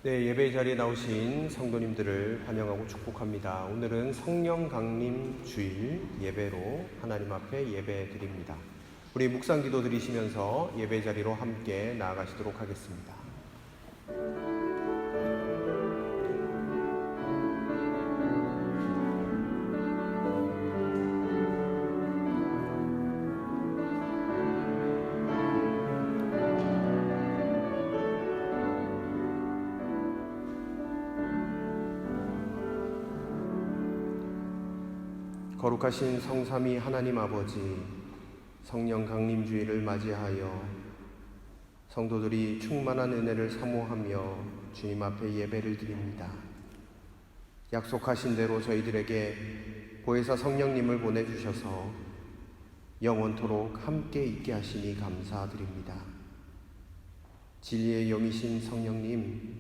네, 예배 자리에 나오신 성도님들을 환영하고 축복합니다. 오늘은 성령 강림 주일 예배로 하나님 앞에 예배 드립니다. 우리 묵상 기도 드리시면서 예배 자리로 함께 나아가시도록 하겠습니다. 거룩하신 성삼위 하나님 아버지, 성령 강림주일을 맞이하여 성도들이 충만한 은혜를 사모하며 주님 앞에 예배를 드립니다. 약속하신 대로 저희들에게 보혜사 성령님을 보내주셔서 영원토록 함께 있게 하시니 감사드립니다. 진리의 영이신 성령님,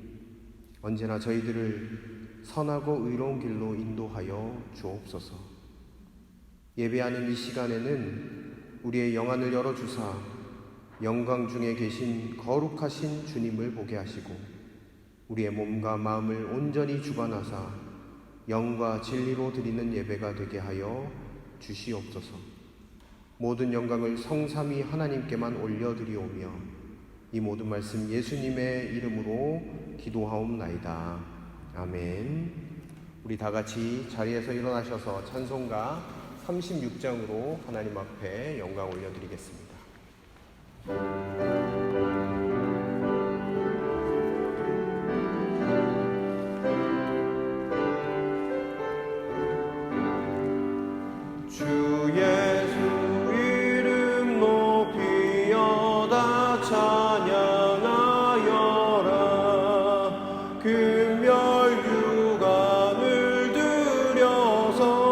언제나 저희들을 선하고 의로운 길로 인도하여 주옵소서. 예배하는 이 시간에는 우리의 영안을 열어주사 영광 중에 계신 거룩하신 주님을 보게 하시고 우리의 몸과 마음을 온전히 주관하사 영과 진리로 드리는 예배가 되게 하여 주시옵소서. 모든 영광을 성삼위 하나님께만 올려드리오며 이 모든 말씀 예수님의 이름으로 기도하옵나이다. 아멘. 우리 다 같이 자리에서 일어나셔서 찬송가 36장으로 하나님 앞에 영광 올려드리겠습니다. 주 예수 이름 높이어다 찬양하여라. 금별 유관을 들여서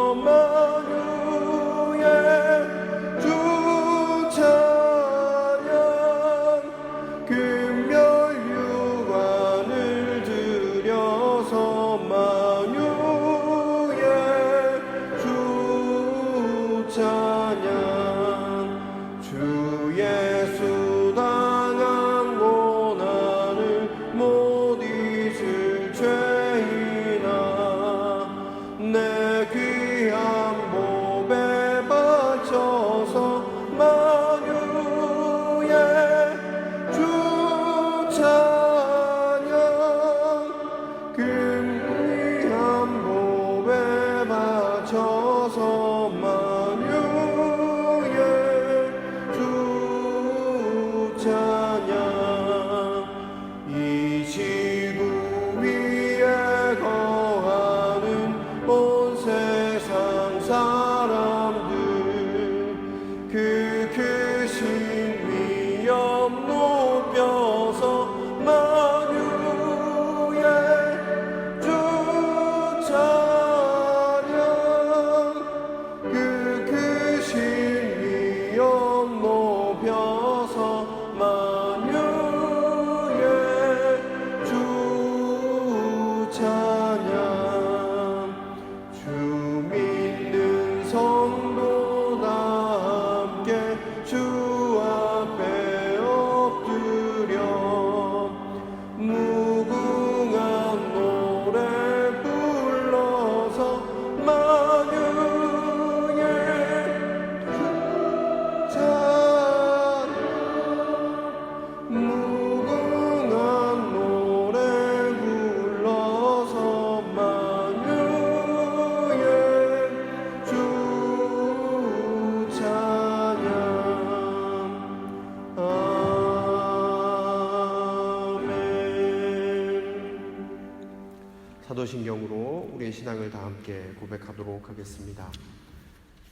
사도신경으로 우리의 신앙을 다 함께 고백하도록 하겠습니다.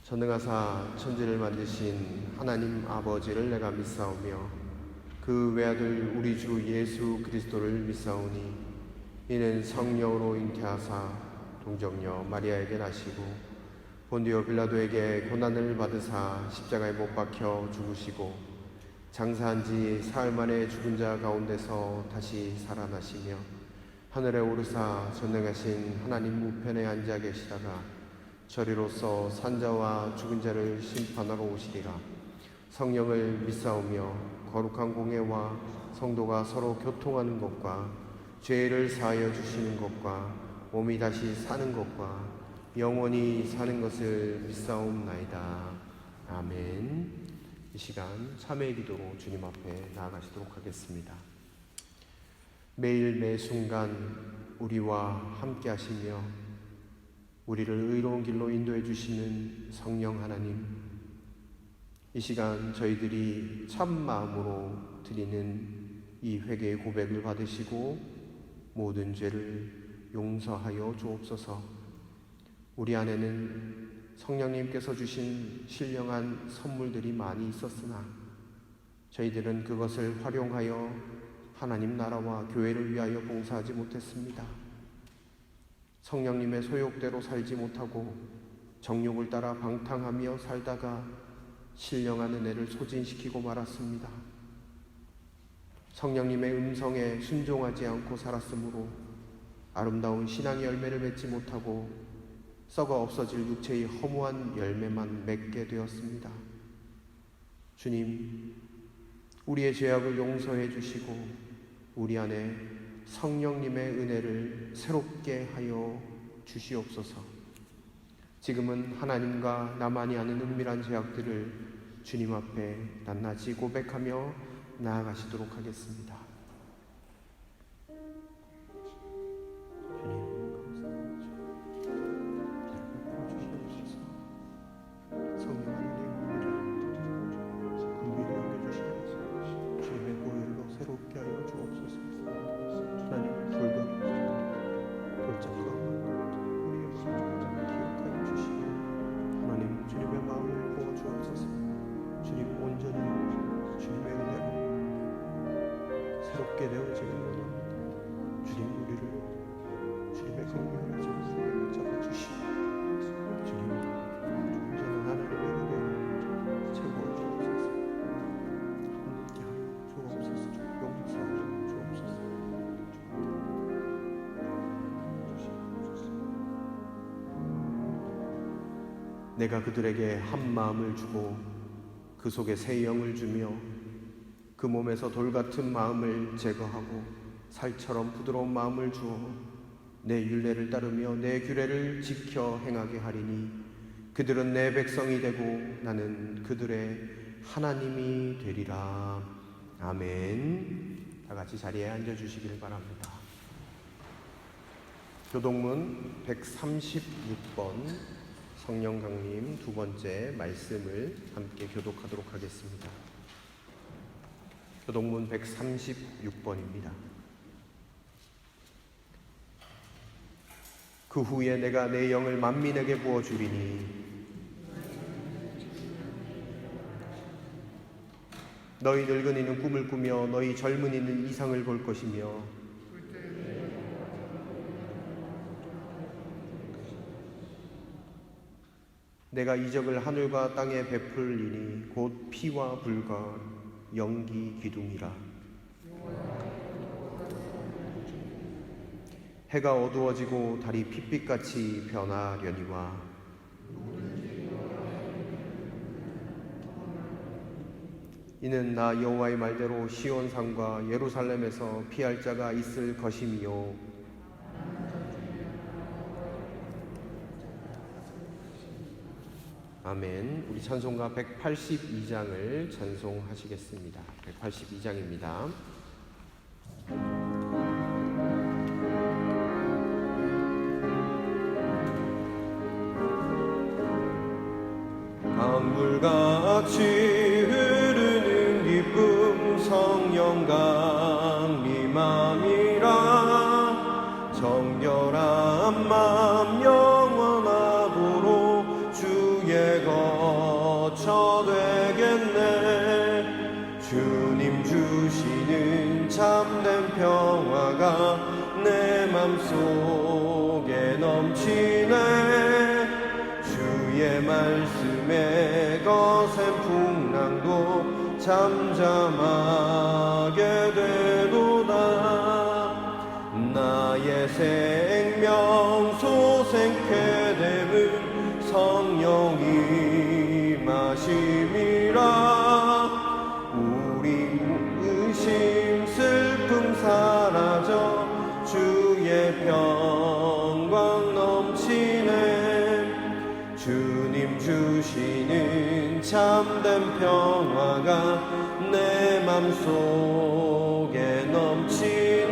전능하사 천지를 만드신 하나님 아버지를 내가 믿사오며 그 외아들 우리 주 예수 그리스도를 믿사오니 이는 성령으로 잉태하사 동정녀 마리아에게 나시고 본디오 빌라도에게 고난을 받으사 십자가에 못 박혀 죽으시고 장사한 지 사흘 만에 죽은 자 가운데서 다시 살아나시며 하늘에 오르사 전능하신 하나님 우편에 앉아 계시다가 저리로서 산자와 죽은 자를 심판하러 오시리라. 성령을 믿사오며 거룩한 공예와 성도가 서로 교통하는 것과 죄를 사하여 주시는 것과 몸이 다시 사는 것과 영원히 사는 것을 믿사옵나이다. 아멘. 이 시간 참회의 기도로 주님 앞에 나아가시도록 하겠습니다. 매일 매 순간 우리와 함께 하시며 우리를 의로운 길로 인도해 주시는 성령 하나님, 이 시간 저희들이 참 마음으로 드리는 이 회개의 고백을 받으시고 모든 죄를 용서하여 주옵소서. 우리 안에는 성령님께서 주신 신령한 선물들이 많이 있었으나 저희들은 그것을 활용하여 하나님 나라와 교회를 위하여 봉사하지 못했습니다. 성령님의 소욕대로 살지 못하고 정욕을 따라 방탕하며 살다가 신령한 은혜를 소진시키고 말았습니다. 성령님의 음성에 순종하지 않고 살았으므로 아름다운 신앙의 열매를 맺지 못하고 썩어 없어질 육체의 허무한 열매만 맺게 되었습니다. 주님, 우리의 죄악을 용서해 주시고 우리 안에 성령님의 은혜를 새롭게 하여 주시옵소서. 지금은 하나님과 나만이 아는 은밀한 죄악들을 주님 앞에 낱낱이 고백하며 나아가시도록 하겠습니다. 새롭게 되어지는 원합니다. 주님, 우리를 주님의 긍휼의 손에 잡아주시고 주님, 온전한 하나님의 은혜를 채워 주옵소서. 함께 하여 주옵소서. 용서하여 주옵소서. 내가 그들에게 한 마음을 주고 그 속에 새 영을 주며 그 몸에서 돌같은 마음을 제거하고 살처럼 부드러운 마음을 주어 내 율례를 따르며 내 규례를 지켜 행하게 하리니 그들은 내 백성이 되고 나는 그들의 하나님이 되리라. 아멘. 다 같이 자리에 앉아주시길 바랍니다. 교동문 136번 성령 강림 두 번째 말씀을 함께 교독하도록 하겠습니다. 교동문 136번입니다. 그 후에 내가 내 영을 만민에게 부어주리니 너희 늙은이는 꿈을 꾸며 너희 젊은이는 이상을 볼 것이며 내가 이적을 하늘과 땅에 베풀리니 곧 피와 불과 연기 기둥이라. 해가 어두워지고 달이 핏빛같이 변하려니와 이는 나 여호와의 말대로 시온산과 예루살렘에서 피할 자가 있을 것이며 아멘. 우리 찬송가 182장을 찬송하시겠습니다. 182장입니다. 강물같이 흐르는 기쁨 성령 강림함이라. 정결한 맘 영원하도록 주의 거처 되겠네. 주님 주시는 참된 평화가 내 맘속에 넘치네. 주의 말씀에 거센 풍랑도 잠잠하게 되도다. 나의 생명 소생케 됨은 성령이 마심이라. 우리 의심 슬픔 사라져 속에 평강 넘치네. 주님 주시는 참된 평화가 내 맘속에 넘치네.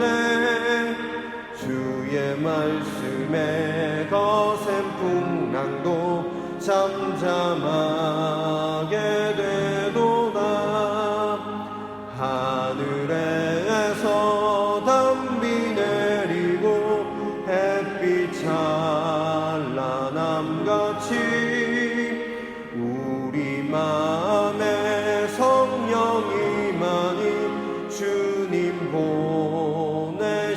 주의 말씀에 거센 풍랑도 잠잠하게 되도다. 하늘에서 담비 내리고 햇빛 찬란함같이 우리 맘에 성령이 많이 주님 보내심이라.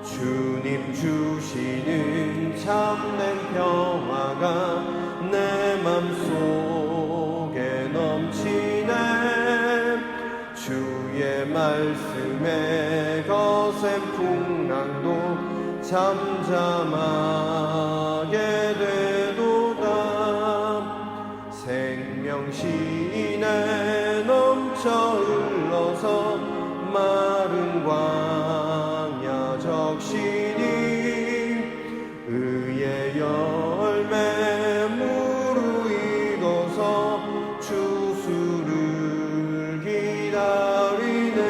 주님 주시는 참된 평화가 내 맘속에 넘치네. 주의 말씀에 거센 풍랑도 잠잠하게 되도다. 생명시내 넘쳐 흘러서 마른 광야 적시니 의의 열매 무르익어서 추수를 기다리네.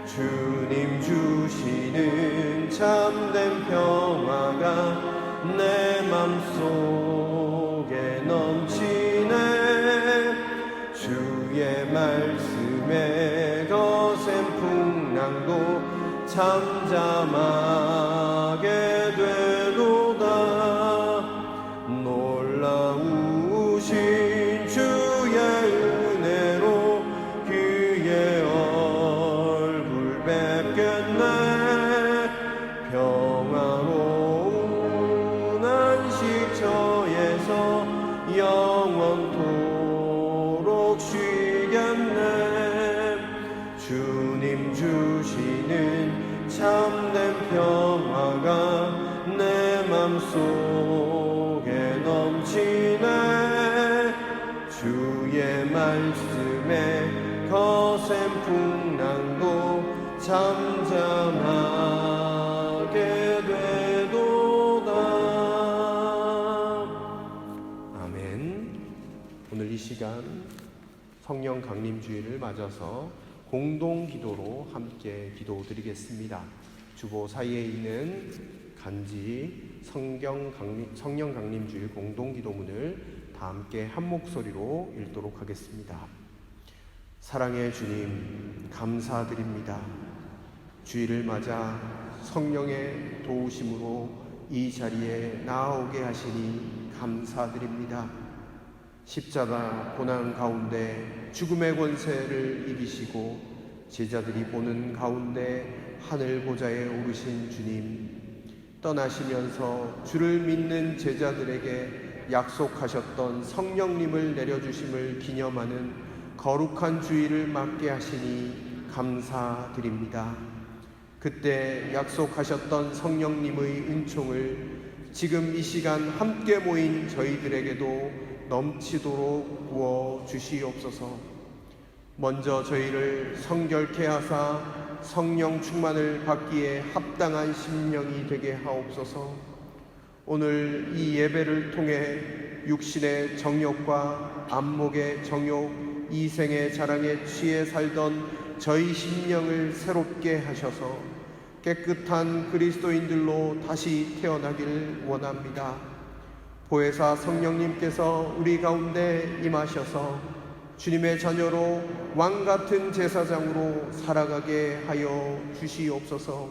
주님 주시는 참된 평화가 내 맘속에 넘치네. 주의 말씀에 거센 풍랑도 잠잠하게 되도다. 놀라우신 주의 은혜로 그의 얼굴 뵙겠네. 평화로운 안식처에서 영원토록 쉬겠네. 주님 주시는 참된 평화가 내 맘속에 넘치네. 주의 말씀에 거센 풍랑도 잠잠하게 되도다. 아멘. 오늘 이 시간 성령 강림주일을 맞아서 공동 기도로 함께 기도드리겠습니다. 주보 사이에 있는 간지 성령 강림주일 공동 기도문을 다 함께 한 목소리로 읽도록 하겠습니다. 사랑의 주님, 감사드립니다. 주일을 맞아 성령의 도우심으로 이 자리에 나아오게 하시니 감사드립니다. 십자가 고난 가운데 죽음의 권세를 이기시고 제자들이 보는 가운데 하늘 보좌에 오르신 주님, 떠나시면서 주를 믿는 제자들에게 약속하셨던 성령님을 내려주심을 기념하는 거룩한 주일을 맞게 하시니 감사드립니다. 그때 약속하셨던 성령님의 은총을 지금 이 시간 함께 모인 저희들에게도 넘치도록 부어 주시옵소서. 먼저 저희를 성결케 하사 성령 충만을 받기에 합당한 심령이 되게 하옵소서. 오늘 이 예배를 통해 육신의 정욕과 안목의 정욕, 이생의 자랑에 취해 살던 저희 심령을 새롭게 하셔서 깨끗한 그리스도인들로 다시 태어나길 원합니다. 보혜사 성령님께서 우리 가운데 임하셔서 주님의 자녀로 왕같은 제사장으로 살아가게 하여 주시옵소서.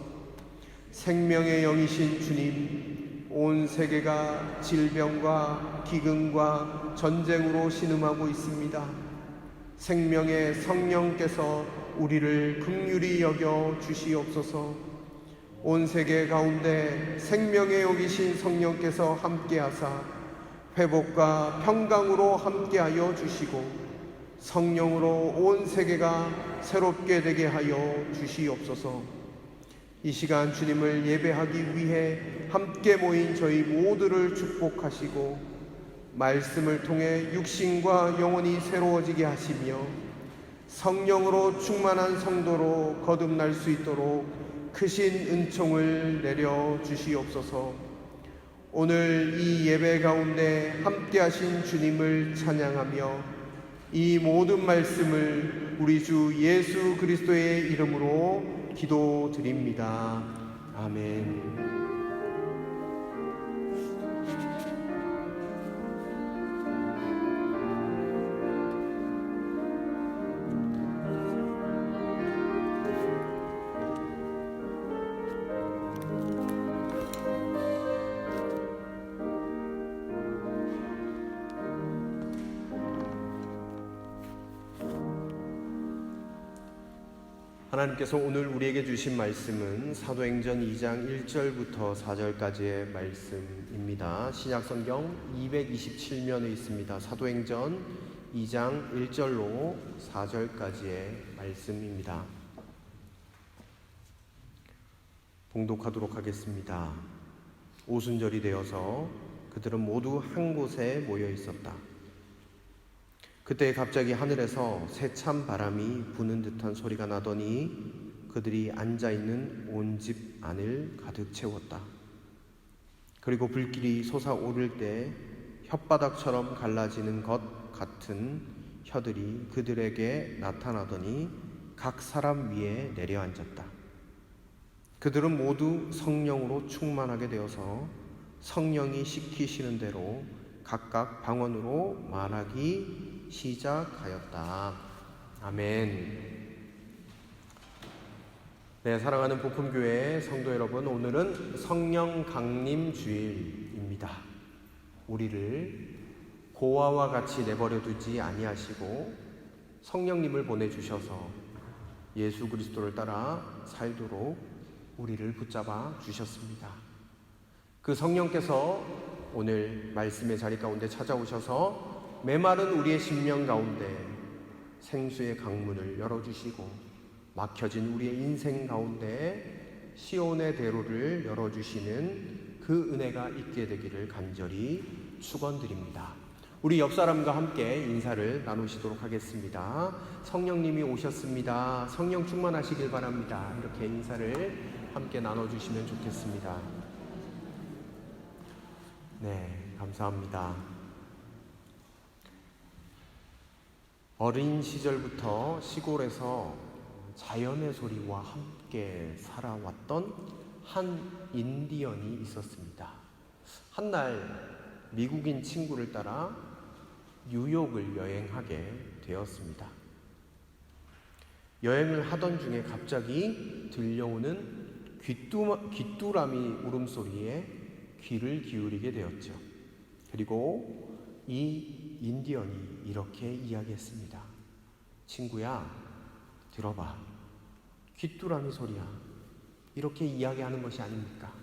생명의 영이신 주님, 온 세계가 질병과 기근과 전쟁으로 신음하고 있습니다. 생명의 성령께서 우리를 긍휼히 여겨 주시옵소서. 온 세계 가운데 생명의 여기신 성령께서 함께하사 회복과 평강으로 함께하여 주시고 성령으로 온 세계가 새롭게 되게 하여 주시옵소서. 이 시간 주님을 예배하기 위해 함께 모인 저희 모두를 축복하시고 말씀을 통해 육신과 영혼이 새로워지게 하시며 성령으로 충만한 성도로 거듭날 수 있도록 크신 은총을 내려 주시옵소서. 오늘 이 예배 가운데 함께하신 주님을 찬양하며 이 모든 말씀을 우리 주 예수 그리스도의 이름으로 기도드립니다. 아멘. 하나님께서 오늘 우리에게 주신 말씀은 사도행전 2장 1절부터 4절까지의 말씀입니다. 신약성경 227면에 있습니다. 사도행전 2장 1절로 4절까지의 말씀입니다. 봉독하도록 하겠습니다. 오순절이 되어서 그들은 모두 한 곳에 모여 있었다. 그때 갑자기 하늘에서 세찬 바람이 부는 듯한 소리가 나더니 그들이 앉아있는 온 집 안을 가득 채웠다. 그리고 불길이 솟아오를 때 혓바닥처럼 갈라지는 것 같은 혀들이 그들에게 나타나더니 각 사람 위에 내려앉았다. 그들은 모두 성령으로 충만하게 되어서 성령이 시키시는 대로 각각 방언으로 말하기 시작하였다. 아멘. 네, 사랑하는 복음교회 성도 여러분, 오늘은 성령 강림 주일입니다. 우리를 고아와 같이 내버려 두지 아니하시고 성령님을 보내주셔서 예수 그리스도를 따라 살도록 우리를 붙잡아 주셨습니다. 그 성령께서 오늘 말씀의 자리 가운데 찾아오셔서 메마른 우리의 심령 가운데 생수의 강문을 열어주시고 막혀진 우리의 인생 가운데 시온의 대로를 열어주시는 그 은혜가 있게 되기를 간절히 축원드립니다. 우리 옆 사람과 함께 인사를 나누시도록 하겠습니다. 성령님이 오셨습니다. 성령 충만하시길 바랍니다. 이렇게 인사를 함께 나눠주시면 좋겠습니다. 네, 감사합니다. 어린 시절부터 시골에서 자연의 소리와 함께 살아왔던 한 인디언이 있었습니다. 한날 미국인 친구를 따라 뉴욕을 여행하게 되었습니다. 여행을 하던 중에 갑자기 들려오는 귀뚜라미 울음소리에 귀를 기울이게 되었죠. 그리고 이 인디언이 이렇게 이야기했습니다. 친구야, 들어봐. 귀뚜라미 소리야. 이렇게 이야기하는 것이 아닙니까?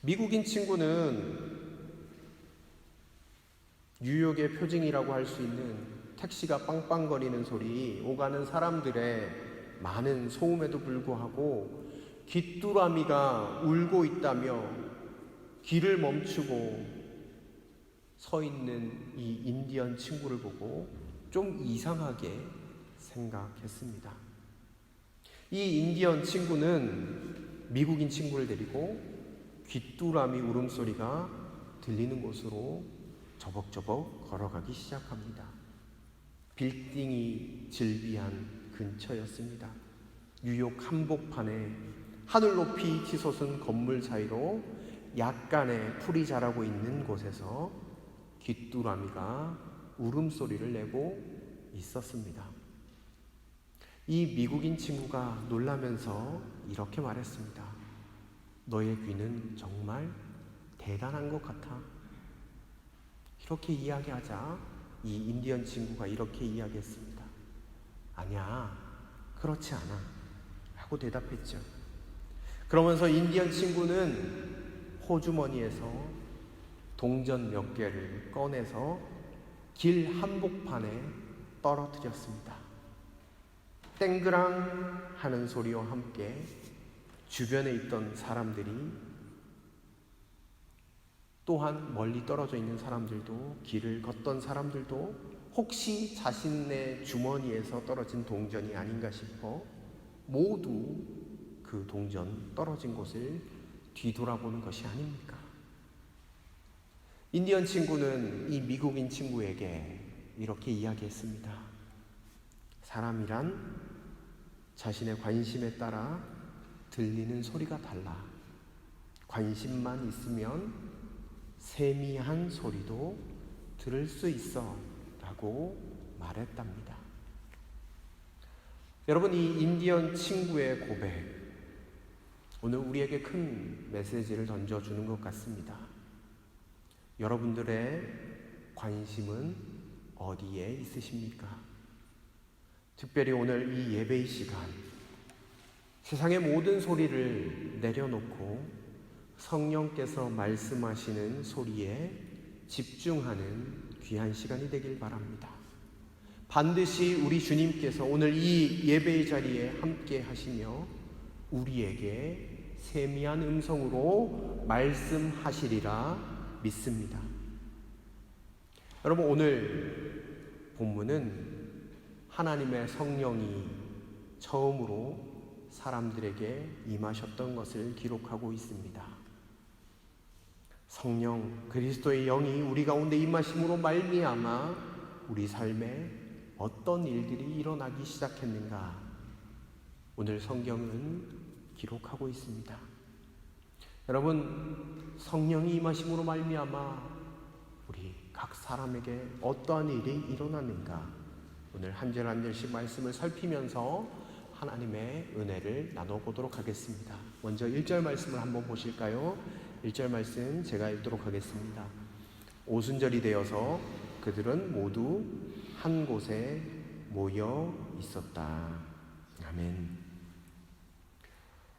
미국인 친구는 뉴욕의 표징이라고 할 수 있는 택시가 빵빵거리는 소리, 오가는 사람들의 많은 소음에도 불구하고 귀뚜라미가 울고 있다며 귀를 멈추고 서 있는 이 인디언 친구를 보고 좀 이상하게 생각했습니다. 이 인디언 친구는 미국인 친구를 데리고 귀뚜라미 울음소리가 들리는 곳으로 저벅저벅 걸어가기 시작합니다. 빌딩이 즐비한 근처였습니다. 뉴욕 한복판에 하늘 높이 치솟은 건물 사이로 약간의 풀이 자라고 있는 곳에서 귀뚜라미가 울음소리를 내고 있었습니다. 이 미국인 친구가 놀라면서 이렇게 말했습니다. 너의 귀는 정말 대단한 것 같아. 이렇게 이야기하자 이 인디언 친구가 이렇게 이야기했습니다. 아니야, 그렇지 않아 하고 대답했죠. 그러면서 인디언 친구는 호주머니에서 동전 몇 개를 꺼내서 길 한복판에 떨어뜨렸습니다. 땡그랑 하는 소리와 함께 주변에 있던 사람들이, 또한 멀리 떨어져 있는 사람들도, 길을 걷던 사람들도 혹시 자신의 주머니에서 떨어진 동전이 아닌가 싶어 모두 그 동전 떨어진 곳을 뒤돌아보는 것이 아닙니까? 인디언 친구는 이 미국인 친구에게 이렇게 이야기했습니다. 사람이란 자신의 관심에 따라 들리는 소리가 달라. 관심만 있으면 세미한 소리도 들을 수 있어 라고 말했답니다. 여러분, 이 인디언 친구의 고백, 오늘 우리에게 큰 메시지를 던져주는 것 같습니다. 여러분들의 관심은 어디에 있으십니까? 특별히 오늘 이 예배의 시간, 세상의 모든 소리를 내려놓고 성령께서 말씀하시는 소리에 집중하는 귀한 시간이 되길 바랍니다. 반드시 우리 주님께서 오늘 이 예배의 자리에 함께 하시며 우리에게 세미한 음성으로 말씀하시리라 믿습니다. 여러분, 오늘 본문은 하나님의 성령이 처음으로 사람들에게 임하셨던 것을 기록하고 있습니다. 성령 그리스도의 영이 우리 가운데 임하심으로 말미암아 우리 삶에 어떤 일들이 일어나기 시작했는가, 오늘 성경은 기록하고 있습니다. 여러분, 성령이 임하심으로 말미암아 우리 각 사람에게 어떠한 일이 일어났는가, 오늘 한 절 한 절씩 말씀을 살피면서 하나님의 은혜를 나눠보도록 하겠습니다. 먼저 1절 말씀을 한번 보실까요? 1절 말씀 제가 읽도록 하겠습니다. 오순절이 되어서 그들은 모두 한 곳에 모여 있었다. 아멘.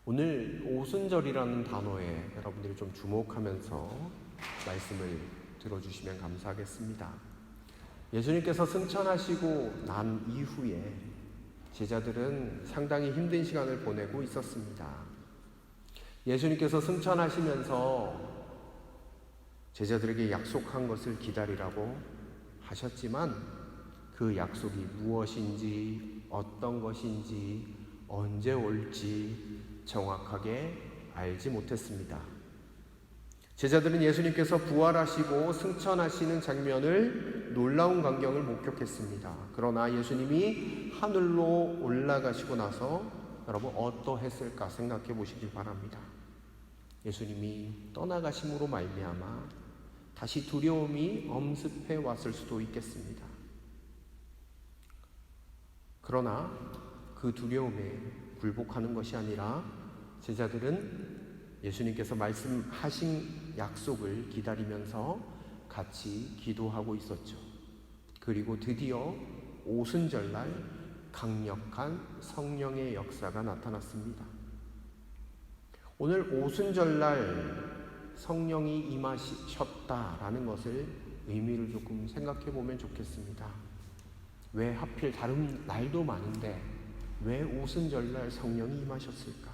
오늘 오순절이라는 단어에 여러분들이 좀 주목하면서 말씀을 들어주시면 감사하겠습니다. 예수님께서 승천하시고 난 이후에 제자들은 상당히 힘든 시간을 보내고 있었습니다. 예수님께서 승천하시면서 제자들에게 약속한 것을 기다리라고 하셨지만 그 약속이 무엇인지, 어떤 것인지, 언제 올지 정확하게 알지 못했습니다. 제자들은 예수님께서 부활하시고 승천하시는 장면을, 놀라운 광경을 목격했습니다. 그러나 예수님이 하늘로 올라가시고 나서 여러분 어떠했을까 생각해 보시기 바랍니다. 예수님이 떠나가심으로 말미암아 다시 두려움이 엄습해 왔을 수도 있겠습니다. 그러나 그 두려움에 굴복하는 것이 아니라 제자들은 예수님께서 말씀하신 약속을 기다리면서 같이 기도하고 있었죠. 그리고 드디어 오순절날 강력한 성령의 역사가 나타났습니다. 오늘 오순절날 성령이 임하셨다라는 것을 의미를 조금 생각해 보면 좋겠습니다. 왜 하필 다른 날도 많은데 왜 오순절날 성령이 임하셨을까?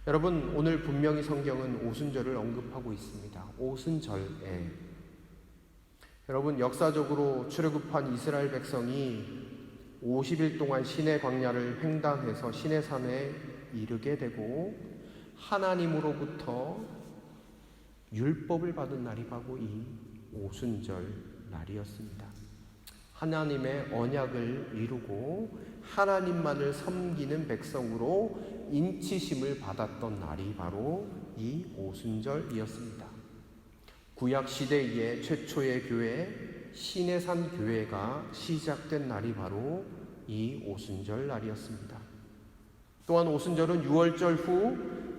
여러분, 오늘 분명히 성경은 오순절을 언급하고 있습니다. 오순절에 여러분, 역사적으로 출애굽한 이스라엘 백성이 50일 동안 시내 광야를 횡단해서 시내산에 이르게 되고 하나님으로부터 율법을 받은 날이 바로 이 오순절 날이었습니다. 하나님의 언약을 이루고 하나님만을 섬기는 백성으로 인치심을 받았던 날이 바로 이 오순절이었습니다. 구약 시대의 최초의 교회, 시내산 교회가 시작된 날이 바로 이 오순절 날이었습니다. 또한 오순절은 6월절 후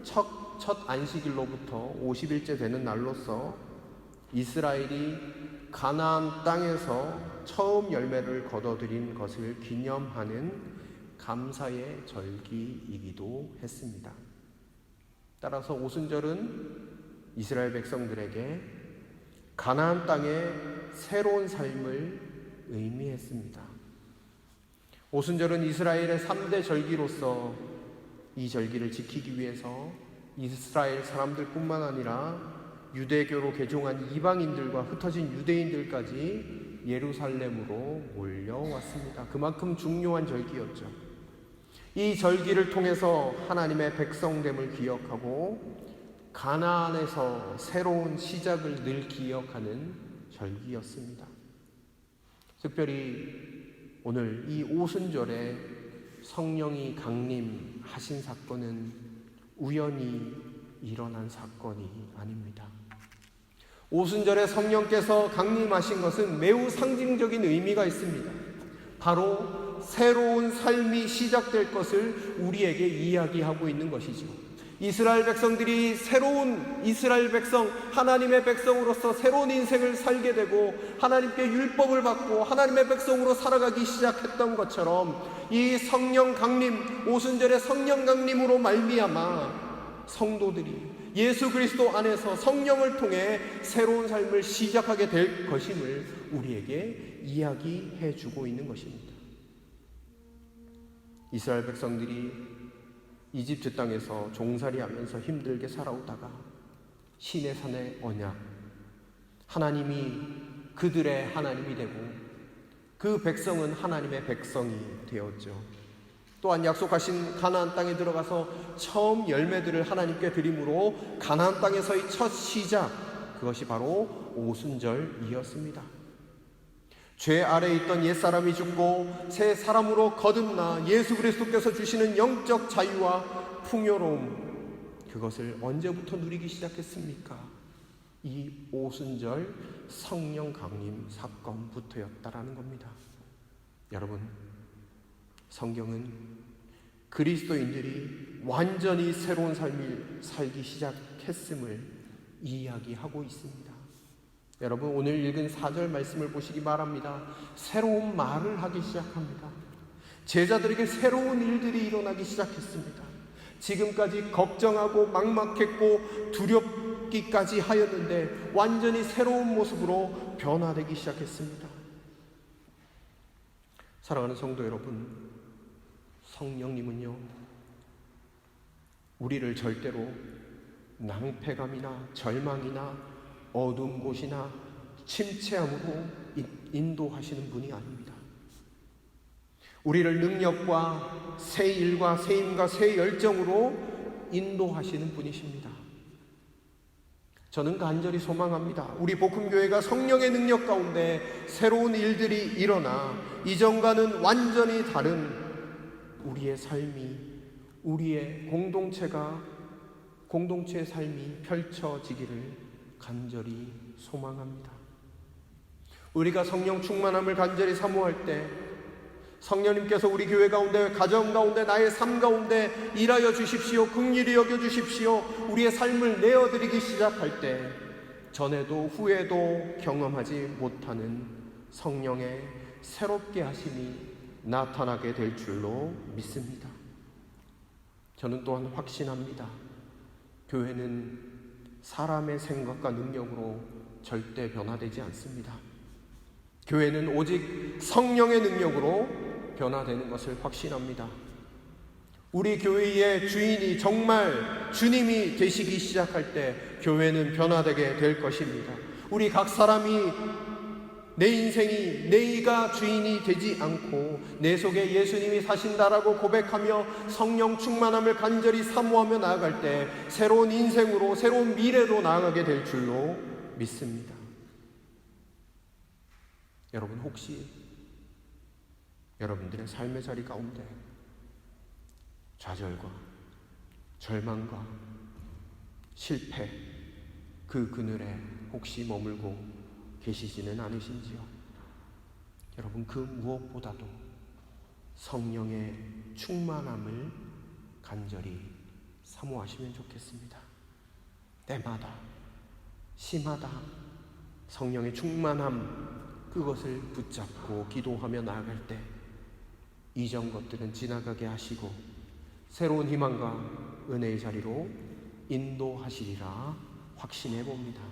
첫 안식일로부터 50일째 되는 날로서 이스라엘이 가나안 땅에서 처음 열매를 거둬들인 것을 기념하는 감사의 절기이기도 했습니다. 따라서 오순절은 이스라엘 백성들에게 가나안 땅의 새로운 삶을 의미했습니다. 오순절은 이스라엘의 3대 절기로서 이 절기를 지키기 위해서 이스라엘 사람들뿐만 아니라 유대교로 개종한 이방인들과 흩어진 유대인들까지 예루살렘으로 몰려왔습니다. 그만큼 중요한 절기였죠. 이 절기를 통해서 하나님의 백성됨을 기억하고 가나안에서 새로운 시작을 늘 기억하는 절기였습니다. 특별히 오늘 이 오순절에 성령이 강림하신 사건은 우연히 일어난 사건이 아닙니다. 오순절에 성령께서 강림하신 것은 매우 상징적인 의미가 있습니다. 바로 새로운 삶이 시작될 것을 우리에게 이야기하고 있는 것이죠. 이스라엘 백성들이 새로운 이스라엘 백성, 하나님의 백성으로서 새로운 인생을 살게 되고 하나님께 율법을 받고 하나님의 백성으로 살아가기 시작했던 것처럼 이 성령 강림, 오순절의 성령 강림으로 말미암아 성도들이 예수 그리스도 안에서 성령을 통해 새로운 삶을 시작하게 될 것임을 우리에게 이야기해 주고 있는 것입니다. 이스라엘 백성들이 이집트 땅에서 종살이하면서 힘들게 살아오다가 시내산의 언약, 하나님이 그들의 하나님이 되고 그 백성은 하나님의 백성이 되었죠. 또한 약속하신 가나안 땅에 들어가서 처음 열매들을 하나님께 드림으로 가나안 땅에서의 첫 시작, 그것이 바로 오순절이었습니다. 죄 아래에 있던 옛사람이 죽고 새 사람으로 거듭나 예수 그리스도께서 주시는 영적 자유와 풍요로움, 그것을 언제부터 누리기 시작했습니까? 이 오순절 성령 강림 사건부터였다라는 겁니다. 여러분, 성경은 그리스도인들이 완전히 새로운 삶을 살기 시작했음을 이야기하고 있습니다. 여러분, 오늘 읽은 4절 말씀을 보시기 바랍니다. 새로운 말을 하기 시작합니다. 제자들에게 새로운 일들이 일어나기 시작했습니다. 지금까지 걱정하고 막막했고 두렵기까지 하였는데 완전히 새로운 모습으로 변화되기 시작했습니다. 사랑하는 성도 여러분, 성령님은요, 우리를 절대로 낭패감이나 절망이나 어두운 곳이나 침체함으로 인도하시는 분이 아닙니다. 우리를 능력과 새 일과 새 힘과 새 열정으로 인도하시는 분이십니다. 저는 간절히 소망합니다. 우리 복음교회가 성령의 능력 가운데 새로운 일들이 일어나 이전과는 완전히 다른 우리의 삶이, 우리의 공동체의 삶이 펼쳐지기를 간절히 소망합니다. 우리가 성령 충만함을 간절히 사모할 때 성령님께서 우리 교회 가운데, 가정 가운데, 나의 삶 가운데 일하여 주십시오, 긍휼히 여겨 주십시오, 우리의 삶을 내어드리기 시작할 때 전에도 후에도 경험하지 못하는 성령의 새롭게 하심이 나타나게 될 줄로 믿습니다. 저는 또한 확신합니다. 교회는 사람의 생각과 능력으로 절대 변화되지 않습니다. 교회는 오직 성령의 능력으로 변화되는 것을 확신합니다. 우리 교회의 주인이 정말 주님이 되시기 시작할 때 교회는 변화되게 될 것입니다. 우리 각 사람이 내 인생이 내가 주인이 되지 않고 내 속에 예수님이 사신다라고 고백하며 성령 충만함을 간절히 사모하며 나아갈 때 새로운 인생으로, 새로운 미래로 나아가게 될 줄로 믿습니다. 여러분, 혹시 여러분들의 삶의 자리 가운데 좌절과 절망과 실패, 그 그늘에 혹시 머물고 계시지는 않으신지요? 여러분, 그 무엇보다도 성령의 충만함을 간절히 사모하시면 좋겠습니다. 때마다, 시마다 성령의 충만함, 그것을 붙잡고 기도하며 나아갈 때 이전 것들은 지나가게 하시고 새로운 희망과 은혜의 자리로 인도하시리라 확신해 봅니다.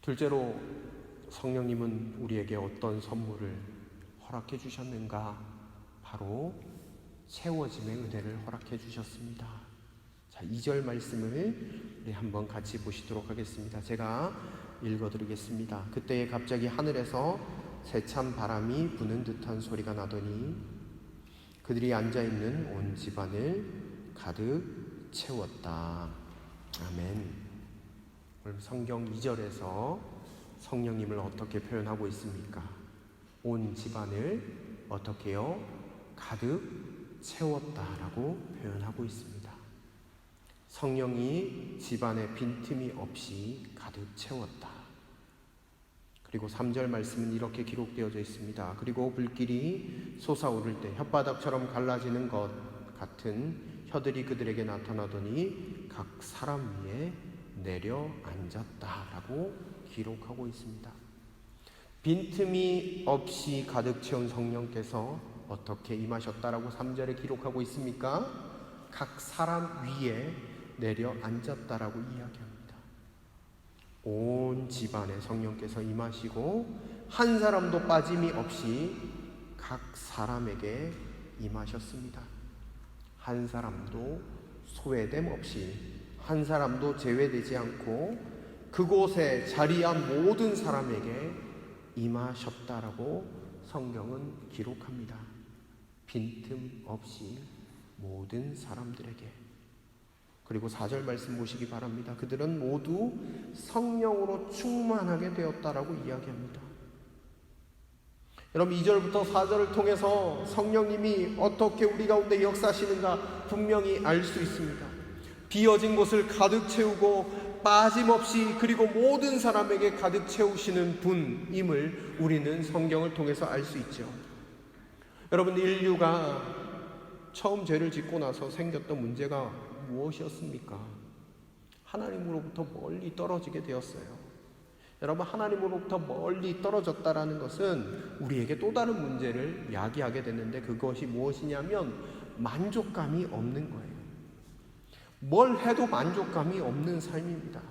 둘째로, 성령님은 우리에게 어떤 선물을 허락해 주셨는가? 바로 채워짐의 은혜를 허락해 주셨습니다. 자, 2절 말씀을 우리 한번 같이 보시도록 하겠습니다. 제가 읽어드리겠습니다. 그때에 갑자기 하늘에서 세찬 바람이 부는 듯한 소리가 나더니 그들이 앉아있는 온 집안을 가득 채웠다. 아멘. 오늘 성경 2절에서 성령님을 어떻게 표현하고 있습니까? 온 집안을 어떻게요? 가득 채웠다라고 표현하고 있습니다. 성령이 집안에 빈틈이 없이 가득 채웠다. 그리고 3절 말씀은 이렇게 기록되어져 있습니다. 그리고 불길이 솟아오를 때 혓바닥처럼 갈라지는 것 같은 혀들이 그들에게 나타나더니 각 사람 위에 내려 앉았다라고 기록하고 있습니다. 빈틈이 없이 가득 채운 성령께서 어떻게 임하셨다라고 3절에 기록하고 있습니까? 각 사람 위에 내려 앉았다라고 이야기합니다. 온 집안에 성령께서 임하시고 한 사람도 빠짐이 없이 각 사람에게 임하셨습니다. 한 사람도 소외됨 없이, 한 사람도 제외되지 않고 그곳에 자리한 모든 사람에게 임하셨다라고 성경은 기록합니다. 빈틈 없이 모든 사람들에게. 그리고 4절 말씀 보시기 바랍니다. 그들은 모두 성령으로 충만하게 되었다라고 이야기합니다. 여러분, 2절부터 4절을 통해서 성령님이 어떻게 우리 가운데 역사하시는가 분명히 알 수 있습니다. 비어진 곳을 가득 채우고 빠짐없이, 그리고 모든 사람에게 가득 채우시는 분임을 우리는 성경을 통해서 알 수 있죠. 여러분, 인류가 처음 죄를 짓고 나서 생겼던 문제가 무엇이었습니까? 하나님으로부터 멀리 떨어지게 되었어요. 여러분, 하나님으로부터 멀리 떨어졌다라는 것은 우리에게 또 다른 문제를 야기하게 됐는데, 그것이 무엇이냐면 만족감이 없는 거예요. 뭘 해도 만족감이 없는 삶입니다.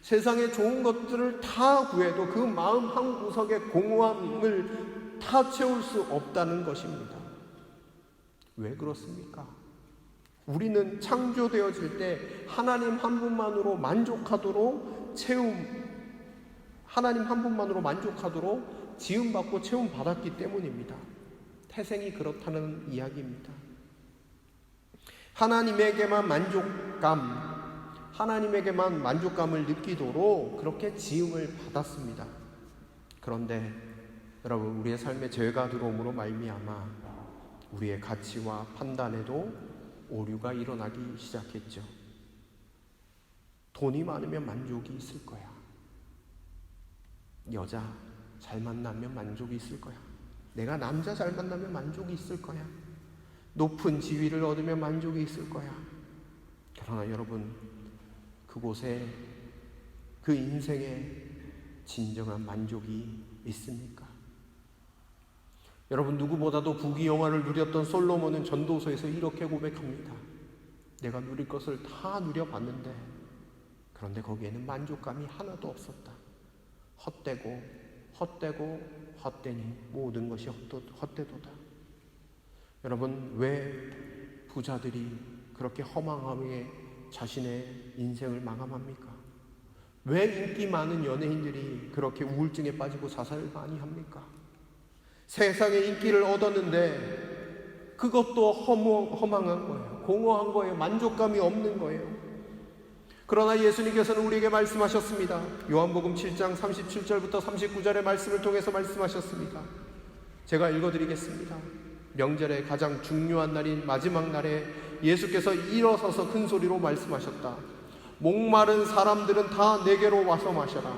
세상에 좋은 것들을 다 구해도 그 마음 한 구석의 공허함을 다 채울 수 없다는 것입니다. 왜 그렇습니까? 우리는 창조되어질 때 하나님 한 분만으로 만족하도록 하나님 한 분만으로 만족하도록 지음받고 채움받았기 때문입니다. 태생이 그렇다는 이야기입니다. 하나님에게만 만족감을 느끼도록 그렇게 지음을 받았습니다. 그런데 여러분, 우리의 삶에 죄가 들어옴으로 말미암아 우리의 가치와 판단에도 오류가 일어나기 시작했죠. 돈이 많으면 만족이 있을 거야. 여자 잘 만나면 만족이 있을 거야. 내가 남자 잘 만나면 만족이 있을 거야. 높은 지위를 얻으면 만족이 있을 거야. 그러나 여러분, 그곳에, 그 인생에 진정한 만족이 있습니까? 여러분, 누구보다도 부귀영화를 누렸던 솔로몬은 전도서에서 이렇게 고백합니다. 내가 누릴 것을 다 누려봤는데, 그런데 거기에는 만족감이 하나도 없었다. 헛되니 모든 것이 헛되도다. 여러분, 왜 부자들이 그렇게 허망하게 자신의 인생을 마감합니까? 왜 인기 많은 연예인들이 그렇게 우울증에 빠지고 자살을 많이 합니까? 세상에 인기를 얻었는데 그것도 허망한 거예요. 공허한 거예요. 만족감이 없는 거예요. 그러나 예수님께서는 우리에게 말씀하셨습니다. 요한복음 7장 37절부터 39절의 말씀을 통해서 말씀하셨습니다. 제가 읽어드리겠습니다. 명절의 가장 중요한 날인 마지막 날에 예수께서 일어서서 큰 소리로 말씀하셨다. 목마른 사람들은 다 내게로 와서 마셔라.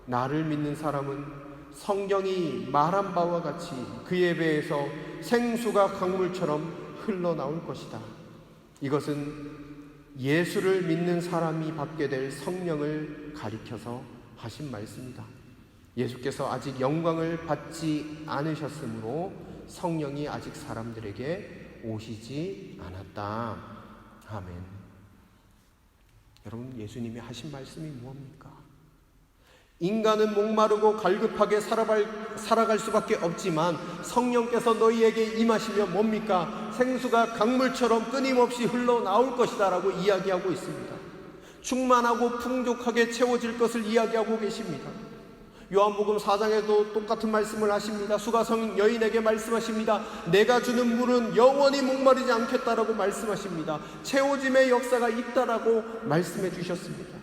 나를 믿는 사람은 성경이 말한 바와 같이 그의 배에서 생수가 강물처럼 흘러나올 것이다. 이것은 예수를 믿는 사람이 받게 될 성령을 가리켜서 하신 말씀이다. 예수께서 아직 영광을 받지 않으셨으므로 성령이 아직 사람들에게 오시지 않았다. 아멘. 여러분, 예수님이 하신 말씀이 무엇입니까? 인간은 목마르고 갈급하게 살아갈 수밖에 없지만 성령께서 너희에게 임하시면 뭡니까? 생수가 강물처럼 끊임없이 흘러나올 것이다 라고 이야기하고 있습니다. 충만하고 풍족하게 채워질 것을 이야기하고 계십니다. 요한복음 4장에도 똑같은 말씀을 하십니다. 수가성 여인에게 말씀하십니다. 내가 주는 물은 영원히 목마르지 않겠다라고 말씀하십니다. 채워짐의 역사가 있다라고 말씀해 주셨습니다.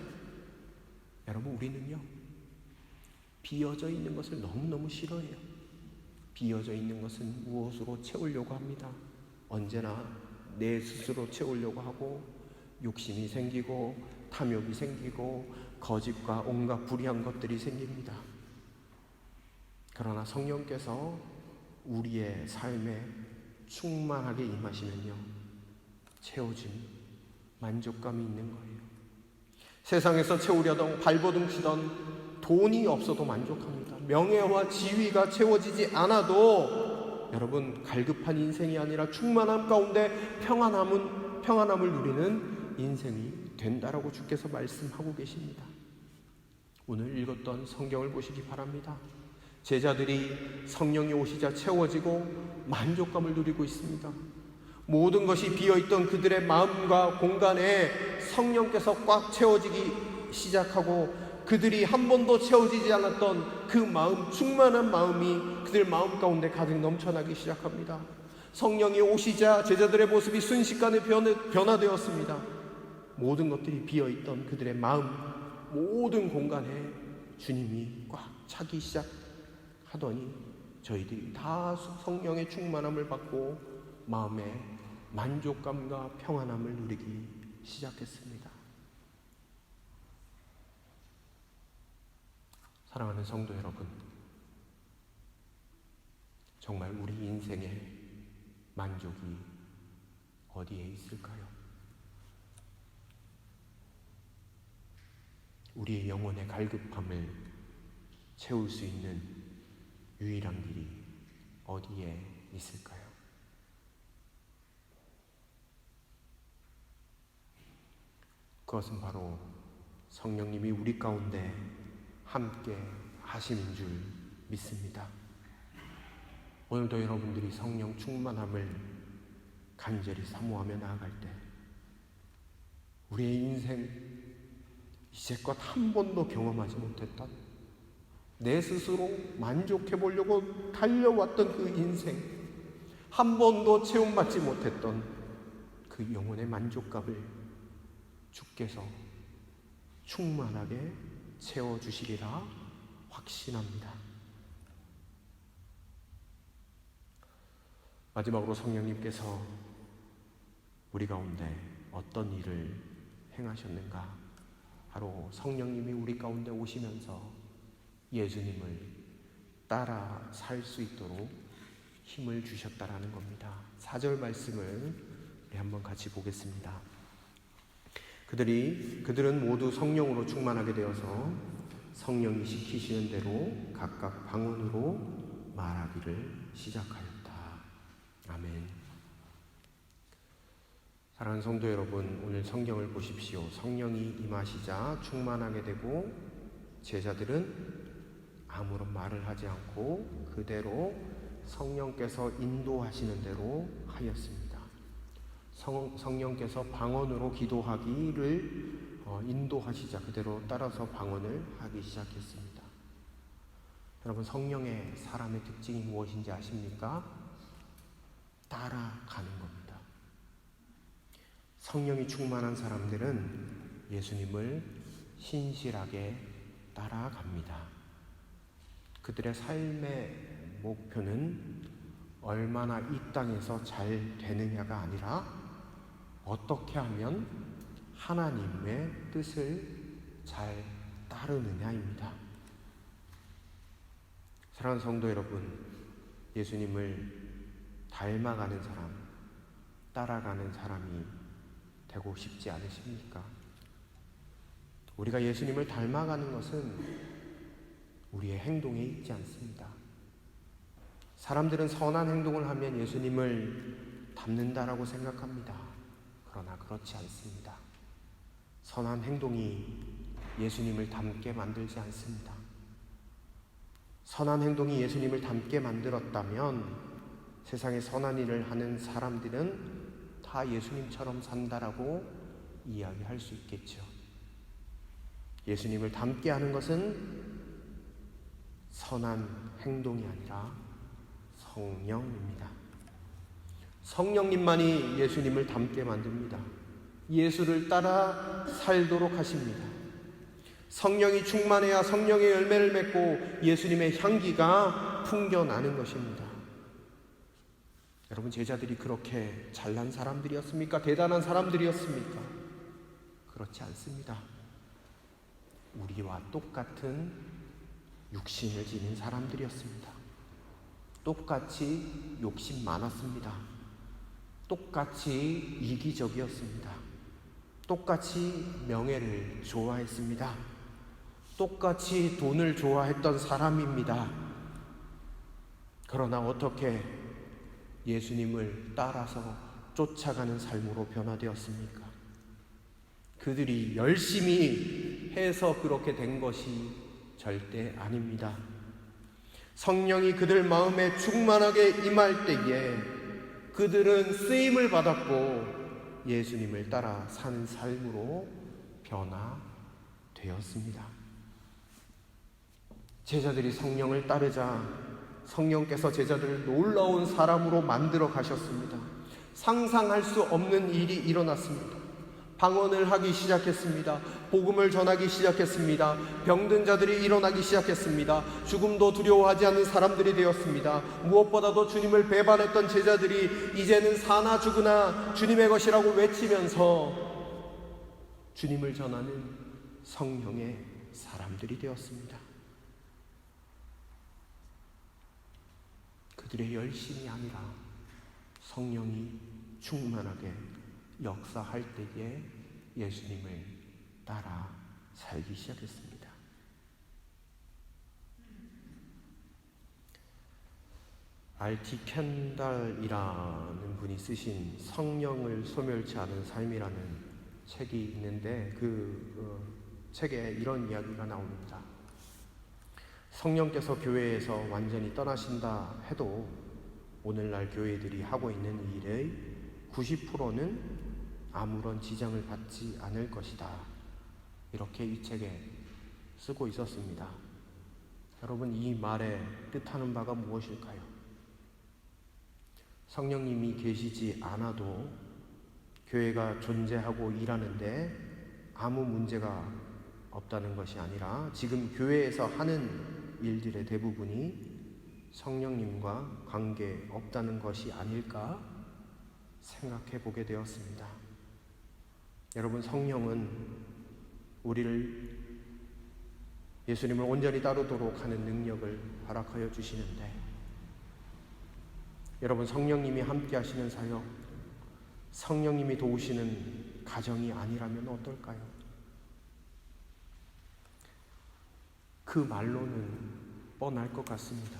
여러분, 우리는요, 비어져 있는 것을 너무너무 싫어해요. 비어져 있는 것은 무엇으로 채우려고 합니다. 언제나 내 스스로 채우려고 하고 욕심이 생기고 탐욕이 생기고 거짓과 온갖 불의한 것들이 생깁니다. 그러나 성령께서 우리의 삶에 충만하게 임하시면요, 채워짐, 만족감이 있는 거예요. 세상에서 채우려던 발버둥 치던 돈이 없어도 만족합니다. 명예와 지위가 채워지지 않아도 여러분, 갈급한 인생이 아니라 충만함 가운데 평안함을 누리는 인생이 된다라고 주께서 말씀하고 계십니다. 오늘 읽었던 성경을 보시기 바랍니다. 제자들이 성령이 오시자 채워지고 만족감을 누리고 있습니다. 모든 것이 비어있던 그들의 마음과 공간에 성령께서 꽉 채워지기 시작하고 그들이 한 번도 채워지지 않았던 그 마음, 충만한 마음이 그들 마음 가운데 가득 넘쳐나기 시작합니다. 성령이 오시자 제자들의 모습이 순식간에 변화되었습니다. 모든 것들이 비어있던 그들의 마음, 모든 공간에 주님이 꽉 차기 시작하더니 저희들이 다 성령의 충만함을 받고 마음에 만족감과 평안함을 누리기 시작했습니다. 사랑하는 성도 여러분, 정말 우리 인생의 만족이 어디에 있을까요? 우리의 영혼의 갈급함을 채울 수 있는 유일한 길이 어디에 있을까요? 그것은 바로 성령님이 우리 가운데 함께 하심인 줄 믿습니다. 오늘도 여러분들이 성령 충만함을 간절히 사모하며 나아갈 때 우리의 인생 이제껏 한 번도 경험하지 못했던, 내 스스로 만족해 보려고 달려왔던 그 인생, 한 번도 체험받지 못했던 그 영혼의 만족감을 주께서 충만하게 채워주시리라 확신합니다. 마지막으로 성령님께서 우리 가운데 어떤 일을 행하셨는가? 바로 성령님이 우리 가운데 오시면서 예수님을 따라 살 수 있도록 힘을 주셨다라는 겁니다. 4절 말씀을 우리 한번 같이 보겠습니다. 그들은 모두 성령으로 충만하게 되어서 성령이 시키시는 대로 각각 방언으로 말하기를 시작하였다. 아멘. 사랑하는 성도 여러분, 오늘 성경을 보십시오. 성령이 임하시자 충만하게 되고 제자들은 아무런 말을 하지 않고 그대로 성령께서 인도하시는 대로 하였습니다. 성령께서 방언으로 기도하기를 인도하시자 그대로 따라서 방언을 하기 시작했습니다. 여러분, 성령의 사람의 특징이 무엇인지 아십니까? 따라가는 겁니다. 성령이 충만한 사람들은 예수님을 신실하게 따라갑니다. 그들의 삶의 목표는 얼마나 이 땅에서 잘 되느냐가 아니라 어떻게 하면 하나님의 뜻을 잘 따르느냐입니다. 사랑하는 성도 여러분, 예수님을 닮아가는 사람, 따라가는 사람이 되고 싶지 않으십니까? 우리가 예수님을 닮아가는 것은 우리의 행동에 있지 않습니다. 사람들은 선한 행동을 하면 예수님을 닮는다라고 생각합니다. 그러나 그렇지 않습니다. 선한 행동이 예수님을 닮게 만들지 않습니다. 선한 행동이 예수님을 닮게 만들었다면 세상에 선한 일을 하는 사람들은 다 예수님처럼 산다라고 이야기할 수 있겠죠. 예수님을 닮게 하는 것은 선한 행동이 아니라 성령입니다. 성령님만이 예수님을 닮게 만듭니다. 예수를 따라 살도록 하십니다. 성령이 충만해야 성령의 열매를 맺고 예수님의 향기가 풍겨나는 것입니다. 여러분, 제자들이 그렇게 잘난 사람들이었습니까? 대단한 사람들이었습니까? 그렇지 않습니다. 우리와 똑같은 육신을 지닌 사람들이었습니다. 똑같이 욕심 많았습니다. 똑같이 이기적이었습니다. 똑같이 명예를 좋아했습니다. 똑같이 돈을 좋아했던 사람입니다. 그러나 어떻게 예수님을 따라서 쫓아가는 삶으로 변화되었습니까? 그들이 열심히 해서 그렇게 된 것이 절대 아닙니다. 성령이 그들 마음에 충만하게 임할 때에 그들은 쓰임을 받았고 예수님을 따라 사는 삶으로 변화되었습니다. 제자들이 성령을 따르자 성령께서 제자들을 놀라운 사람으로 만들어 가셨습니다. 상상할 수 없는 일이 일어났습니다. 방언을 하기 시작했습니다. 복음을 전하기 시작했습니다. 병든 자들이 일어나기 시작했습니다. 죽음도 두려워하지 않는 사람들이 되었습니다. 무엇보다도 주님을 배반했던 제자들이 이제는 사나 죽으나 주님의 것이라고 외치면서 주님을 전하는 성령의 사람들이 되었습니다. 그들의 열심이 아니라 성령이 충만하게 역사할 때에 예수님을 따라 살기 시작했습니다. R.T. 켄달이라는 분이 쓰신 성령을 소멸치 않은 삶이라는 책이 있는데 그 책에 이런 이야기가 나옵니다. 성령께서 교회에서 완전히 떠나신다 해도 오늘날 교회들이 하고 있는 일의 90%는 아무런 지장을 받지 않을 것이다. 이렇게 이 책에 쓰고 있었습니다. 여러분, 이 말의 뜻하는 바가 무엇일까요? 성령님이 계시지 않아도 교회가 존재하고 일하는데 아무 문제가 없다는 것이 아니라 지금 교회에서 하는 일들의 대부분이 성령님과 관계 없다는 것이 아닐까 생각해 보게 되었습니다. 여러분, 성령은 우리를 예수님을 온전히 따르도록 하는 능력을 허락하여 주시는데, 여러분, 성령님이 함께 하시는 사역, 성령님이 도우시는 가정이 아니라면 어떨까요? 그 말로는 뻔할 것 같습니다.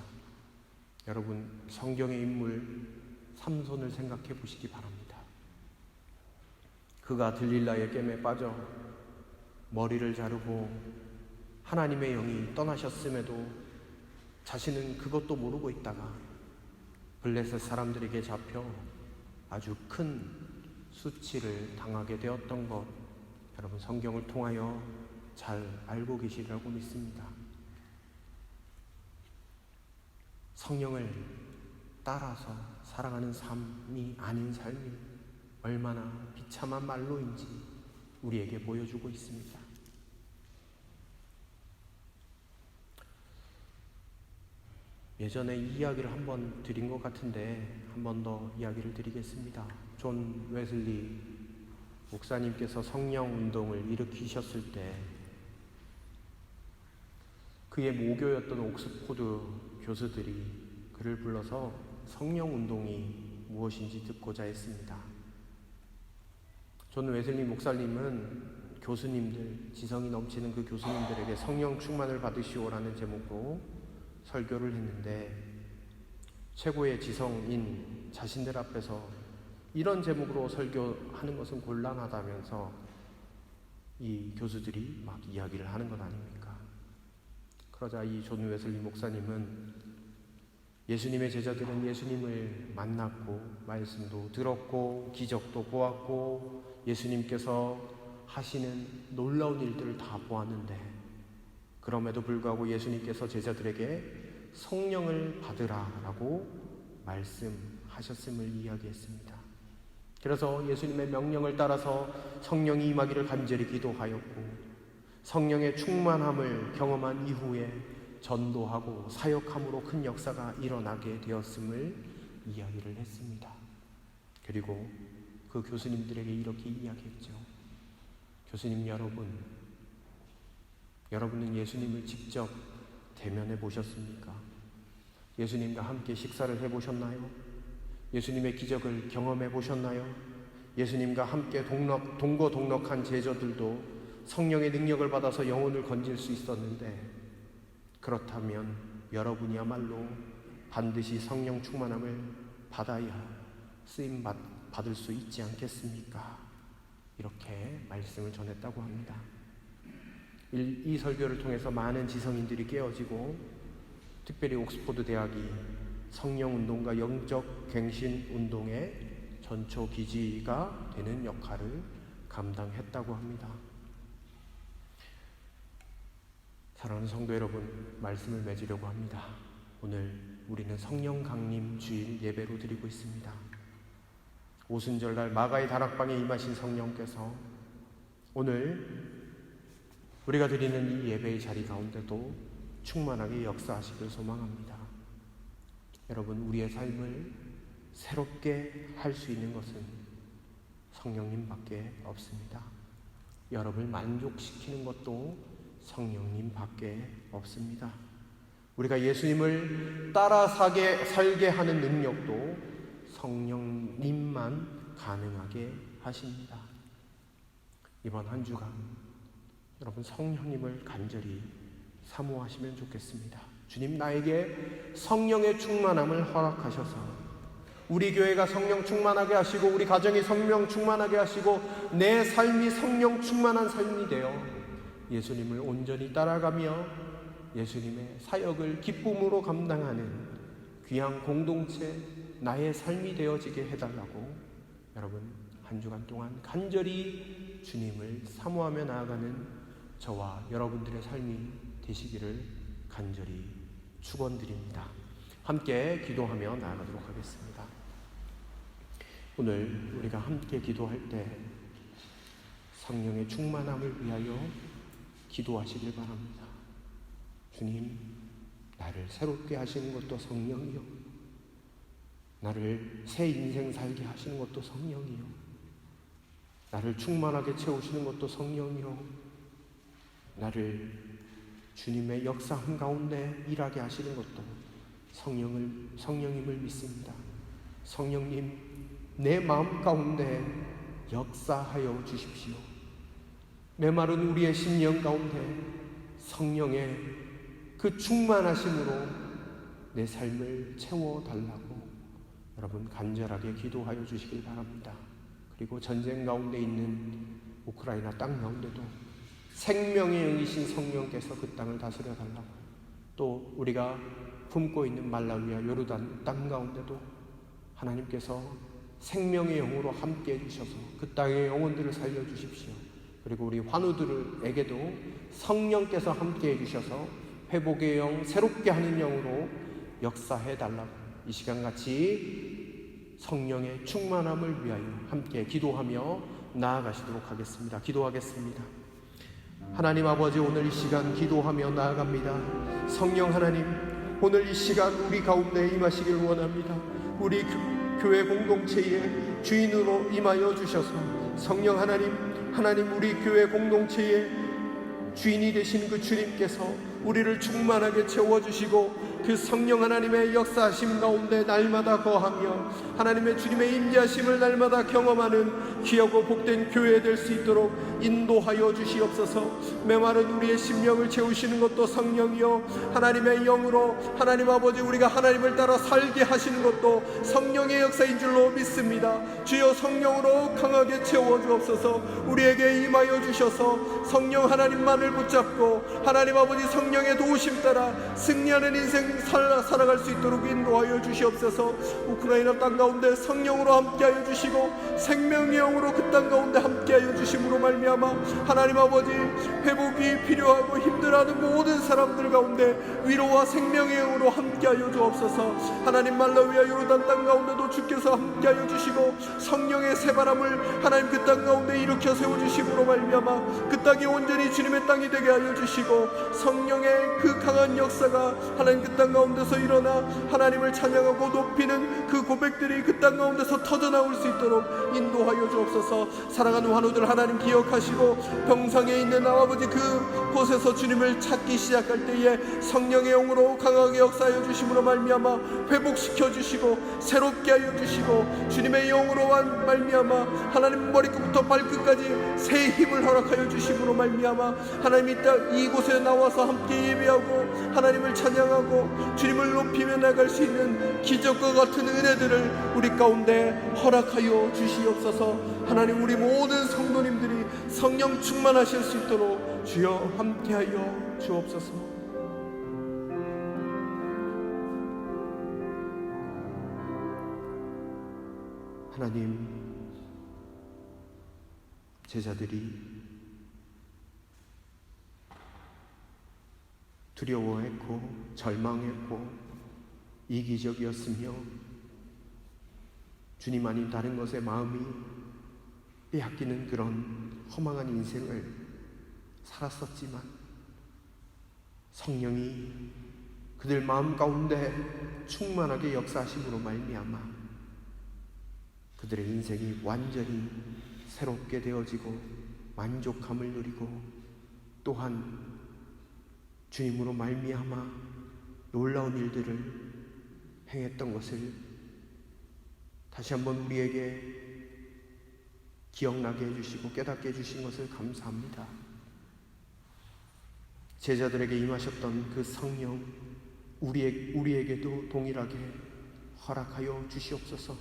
여러분, 성경의 인물 삼손을 생각해 보시기 바랍니다. 그가 들릴라의 깸에 빠져 머리를 자르고 하나님의 영이 떠나셨음에도 자신은 그것도 모르고 있다가 블레셋 사람들에게 잡혀 아주 큰 수치를 당하게 되었던 것, 여러분 성경을 통하여 잘 알고 계시리라고 믿습니다. 성령을 따라서 살아가는 삶이 아닌 삶이 얼마나 비참한 말로인지 우리에게 보여주고 있습니다. 예전에 이 이야기를 한번 드린 것 같은데 한 번 더 이야기를 드리겠습니다. 존 웨슬리 목사님께서 성령 운동을 일으키셨을 때 그의 모교였던 옥스포드 교수들이 그를 불러서 성령 운동이 무엇인지 듣고자 했습니다. 존 웨슬리 목사님은 교수님들, 지성이 넘치는 그 교수님들에게 성령 충만을 받으시오라는 제목으로 설교를 했는데, 최고의 지성인 자신들 앞에서 이런 제목으로 설교하는 것은 곤란하다면서 이 교수들이 막 이야기를 하는 것 아닙니까? 그러자 이 존 웨슬리 목사님은 예수님의 제자들은 예수님을 만났고 말씀도 들었고 기적도 보았고 예수님께서 하시는 놀라운 일들을 다 보았는데 그럼에도 불구하고 예수님께서 제자들에게 성령을 받으라라고 말씀하셨음을 이야기했습니다. 그래서 예수님의 명령을 따라서 성령이 임하기를 간절히 기도하였고 성령의 충만함을 경험한 이후에 전도하고 사역함으로 큰 역사가 일어나게 되었음을 이야기를 했습니다. 그리고 그 교수님들에게 이렇게 이야기했죠. 교수님 여러분은 예수님을 직접 대면해 보셨습니까? 예수님과 함께 식사를 해보셨나요? 예수님의 기적을 경험해 보셨나요? 예수님과 함께 동거동록한 제자들도 성령의 능력을 받아서 영혼을 건질 수 있었는데 그렇다면 여러분이야말로 반드시 성령 충만함을 받아야 쓰임 받을 수 있지 않겠습니까? 이렇게 말씀을 전했다고 합니다. 이 설교를 통해서 많은 지성인들이 깨어지고 특별히 옥스퍼드 대학이 성령운동과 영적 갱신 운동의 전초 기지가 되는 역할을 감당했다고 합니다. 사랑하는 성도 여러분, 말씀을 맺으려고 합니다. 오늘 우리는 성령 강림 주일 예배로 드리고 있습니다. 오순절날 마가의 다락방에 임하신 성령께서 오늘 우리가 드리는 이 예배의 자리 가운데도 충만하게 역사하시길 소망합니다. 여러분, 우리의 삶을 새롭게 할 수 있는 것은 성령님밖에 없습니다. 여러분을 만족시키는 것도 성령님밖에 없습니다. 우리가 예수님을 따라 살게 하는 능력도 성령님만 가능하게 하십니다. 이번 한 주간 여러분 성령님을 간절히 사모하시면 좋겠습니다. 주님, 나에게 성령의 충만함을 허락하셔서 우리 교회가 성령 충만하게 하시고 우리 가정이 성령 충만하게 하시고 내 삶이 성령 충만한 삶이 되어 예수님을 온전히 따라가며 예수님의 사역을 기쁨으로 감당하는 귀한 공동체, 나의 삶이 되어지게 해달라고 여러분 한 주간 동안 간절히 주님을 사모하며 나아가는 저와 여러분들의 삶이 되시기를 간절히 축원드립니다. 함께 기도하며 나아가도록 하겠습니다. 오늘 우리가 함께 기도할 때 성령의 충만함을 위하여 기도하시길 바랍니다. 주님, 나를 새롭게 하시는 것도 성령이요, 나를 새 인생 살게 하시는 것도 성령이요, 나를 충만하게 채우시는 것도 성령이요, 나를 주님의 역사 한가운데 일하게 하시는 것도 성령임을 믿습니다. 성령님, 내 마음 가운데 역사하여 주십시오. 메마른 우리의 심령 가운데 성령의 그 충만하심으로 내 삶을 채워달라고 여러분 간절하게 기도하여 주시길 바랍니다. 그리고 전쟁 가운데 있는 우크라이나 땅 가운데도 생명의 영이신 성령께서 그 땅을 다스려 달라고, 또 우리가 품고 있는 말라위와 요르단 땅 가운데도 하나님께서 생명의 영으로 함께 해주셔서 그 땅의 영혼들을 살려주십시오. 그리고 우리 환우들에게도 성령께서 함께 해주셔서 회복의 영, 새롭게 하는 영으로 역사해달라고 이 시간같이 성령의 충만함을 위하여 함께 기도하며 나아가시도록 하겠습니다. 기도하겠습니다. 하나님 아버지, 오늘 이 시간 기도하며 나아갑니다. 성령 하나님, 오늘 이 시간 우리 가운데 임하시길 원합니다. 우리 교회 공동체의 주인으로 임하여 주셔서 성령 하나님 우리 교회 공동체의 주인이 되신 그 주님께서 우리를 충만하게 채워주시고 그 성령 하나님의 역사하심 가운데 날마다 거하며 하나님의 주님의 임재하심을 날마다 경험하는 귀하고 복된 교회 될 수 있도록 인도하여 주시옵소서. 메마른 우리의 심령을 채우시는 것도 성령이요, 하나님의 영으로 하나님 아버지 우리가 하나님을 따라 살게 하시는 것도 성령의 역사인 줄로 믿습니다. 주여, 성령으로 강하게 채워주옵소서. 우리에게 임하여 주셔서 성령 하나님만을 붙잡고 하나님 아버지 성령 성령의 도우심 따라 승리하는 인생 살아갈 수 있도록 인도하여 주시옵소서. 우크라이나 땅 가운데 성령으로 함께하여 주시고 생명의 영으로 그 땅 가운데 함께하여 주심으로 말미암아 하나님 아버지, 회복이 필요하고 힘들어하는 모든 사람들 가운데 위로와 생명의 영으로 함께하여 주옵소서. 하나님 말라위아 요르단 땅 가운데도 주께서 함께하여 주시고 성령의 새바람을 하나님 그 땅 가운데 일으켜 세워주심으로 말미암아 그 땅이 온전히 주님의 땅이 되게 하여 주시고 성령의 그 강한 역사가 하나님 그 땅 가운데서 일어나 하나님을 찬양하고 높이는 그 고백들이 그 땅 가운데서 터져나올 수 있도록 인도하여 주옵소서. 사랑하는 환우들 하나님 기억하시고 병상에 있는 아버지 그곳에서 주님을 찾기 시작할 때에 성령의 영으로 강하게 역사하여 주심으로 말미암아 회복시켜 주시고 새롭게 하여 주시고 주님의 영으로 말미암아 하나님 머리끝부터 발끝까지 새 힘을 허락하여 주심으로 말미암아 하나님 이곳에 나와서 함께 예배하고 하나님을 찬양하고 주님을 높이며 나갈 수 있는 기적과 같은 은혜들을 우리 가운데 허락하여 주시옵소서. 하나님 우리 모든 성도님들이 성령 충만하실 수 있도록 주여 함께하여 주옵소서. 하나님, 제자들이 두려워했고 절망했고 이기적이었으며 주님 아닌 다른 것에 마음이 빼앗기는 그런 허망한 인생을 살았었지만 성령이 그들 마음 가운데 충만하게 역사하심으로 말미암아 그들의 인생이 완전히 새롭게 되어지고 만족함을 누리고 또한 주님으로 말미암아 놀라운 일들을 행했던 것을 다시 한번 우리에게 기억나게 해주시고 깨닫게 해주신 것을 감사합니다. 제자들에게 임하셨던 그 성령 우리에게도 동일하게 허락하여 주시옵소서.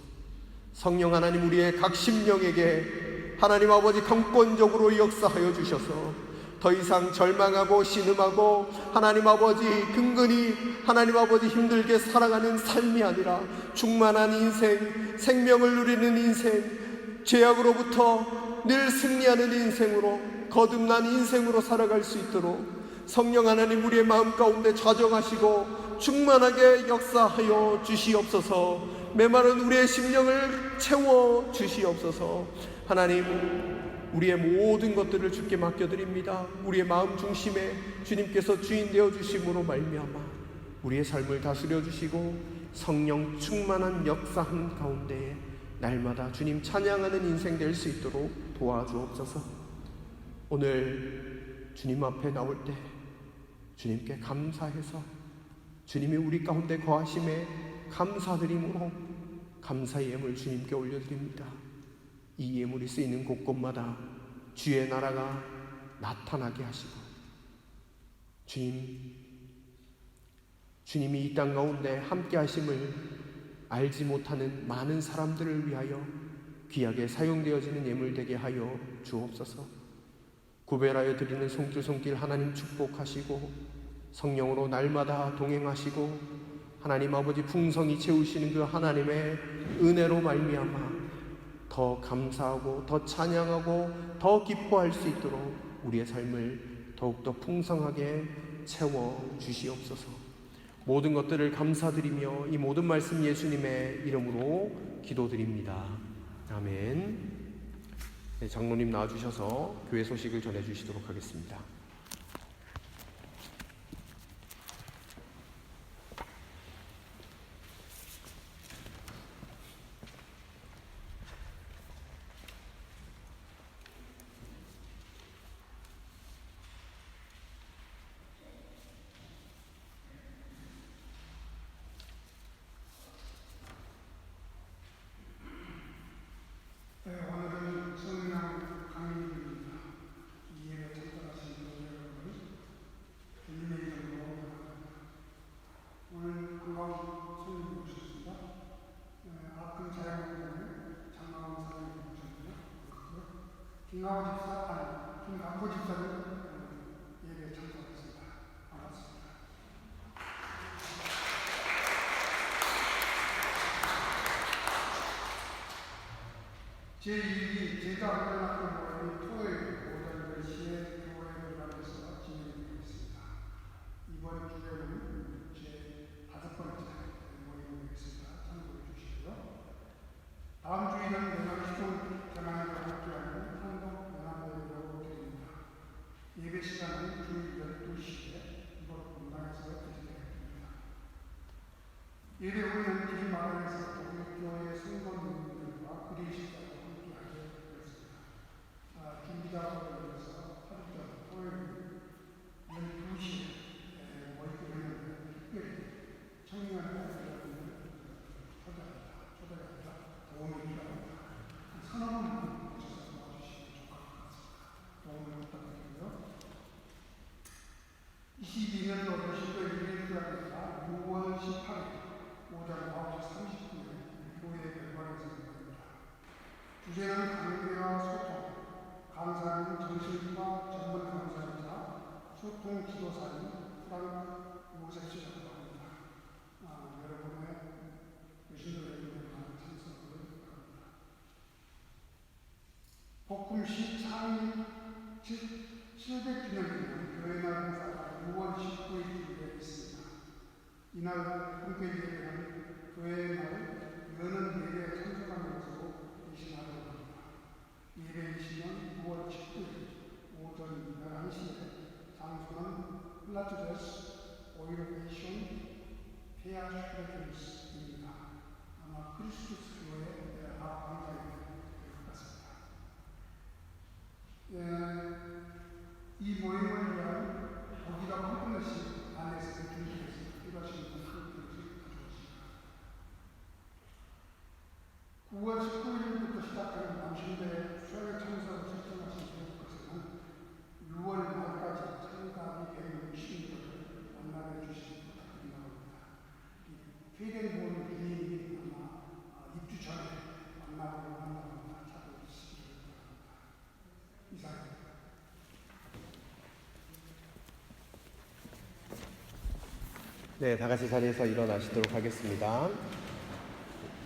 성령 하나님, 우리의 각 심령에게 하나님 아버지 강권적으로 역사하여 주셔서 더 이상 절망하고 신음하고 하나님 아버지 근근히 하나님 아버지 힘들게 살아가는 삶이 아니라 충만한 인생, 생명을 누리는 인생, 죄악으로부터 늘 승리하는 인생으로, 거듭난 인생으로 살아갈 수 있도록 성령 하나님 우리의 마음 가운데 좌정하시고 충만하게 역사하여 주시옵소서. 메마른 우리의 심령을 채워 주시옵소서. 하나님, 우리의 모든 것들을 주께 맡겨드립니다. 우리의 마음 중심에 주님께서 주인 되어 주심으로 말미암아 우리의 삶을 다스려 주시고 성령 충만한 역사한 가운데에 날마다 주님 찬양하는 인생 될 수 있도록 도와주옵소서. 오늘 주님 앞에 나올 때 주님께 감사해서 주님이 우리 가운데 거하심에 감사드림으로 감사의 예물 주님께 올려드립니다. 이 예물이 쓰이는 곳곳마다 주의 나라가 나타나게 하시고 주님이 이 땅 가운데 함께 하심을 알지 못하는 많은 사람들을 위하여 귀하게 사용되어지는 예물 되게 하여 주옵소서. 구별하여 드리는 손길 하나님 축복하시고 성령으로 날마다 동행하시고 하나님 아버지 풍성히 채우시는 그 하나님의 은혜로 말미암아 더 감사하고 더 찬양하고 더 기뻐할 수 있도록 우리의 삶을 더욱더 풍성하게 채워 주시옵소서. 모든 것들을 감사드리며 이 모든 말씀 예수님의 이름으로 기도드립니다. 아멘. 네, 장로님 나와주셔서 교회 소식을 전해주시도록 하겠습니다. 오늘은 성령 강의입니다. 이 예배 참석하신 여러분, 주님의 이름으로 오늘 반가운 손님이 오셨습니다. 아픈 자양을 때문에 장마원 사장님이 오셨고요. 김강호 집사는 예배에 참석했습니다. 반갑습니다. 제2기 제자훈련학교 모임이 토요일 오전 10시에 교회 관에서 진행되고 있습니다. 이번 주에는 제 5번째 모임이 있습니다. 참고해 주시고요. 다음 주에는 연합시종 전환과 함께하는 한독연합예배로 드립니다. 예배 시간은 주일 12시에 이곳 본당에서 드리겠습니다. 예배 후에는 길 마련에서 독일교회 성도님들과 그리스도와 함께하게 되었습니다. 준비작업을 위해서 하루 전 토요일 12시에 모이기로 했는데 특별히 청년들 초대합니다. 도움이 필요합니다. 서너 분만 오셔서 도와주시면 좋을 것 같습니다. 도움을 부탁드리고요. 22년도 여신도 1일주일입니다. 6월 18일 오전 9시 30분에 교회 별관에서 열립니다. 주제는 관계와 소통, 강사는 정신과 전문 강사이자 소통 지도사인 프랑크 요셉씨라고 합니다. 여러분의 여신도 여러분의 많은 참석을 바랍니다. 복음시 창립 700주년기념 교회날 행사가 6월 19일에 있습니다. 이날 함께 예배하는 교회날 여는 예배에 참석하면서 계시나라고 합니다. 예배이시는 6월 19일 오전 11시에 장소는 플라투데스 오이로베이션 페아슈레트리스입니다. 아마 크리스투스 교회 앞 광장이 될 것 같습니다. 이 모임을 위한 고기가 컴플릿이 안에서 준비했습니다. 필요하신 분들 가져오십니다. 9월 19일부터 시작하는 남신대 수양의 참석을 신청하신 교육것에는 6월 말까지 참가비 160명을 만나게 해주시기 부탁드립니다. 회den본 주인이 아마 입주 전에 만나고 만나고 찾아주시기 바랍니다. 이상입니다. 네, 다 같이 자리에서 일어나시도록 하겠습니다.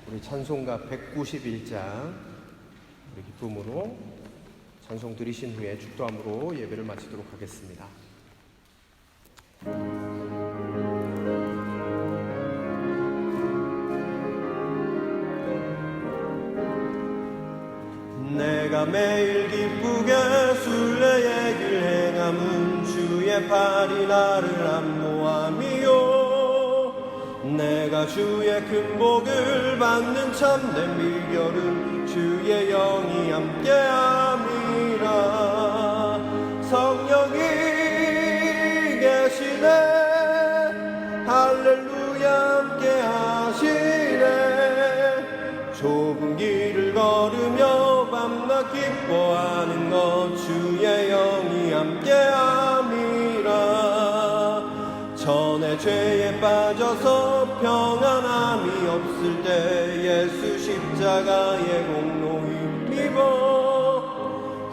우리 찬송가 191장 우리 기쁨으로 찬송 드리신 후에 축도함으로 예배를 마치도록 하겠습니다. 내가 매일 기쁘게 순례의 길 행함은 주의 팔이 나를 안보함이요 내가 주의 큰 복을 받는 참된 비결은 주의 영이 함께함이라 성령이 계시네 할렐루야 함께하시네 좁은 길을 걸으며 밤낮 기뻐하는 것 주의 영이 함께함이라 전에 죄에 빠져서 평안함이 없을 때 예수 십자가의 공로 힘입어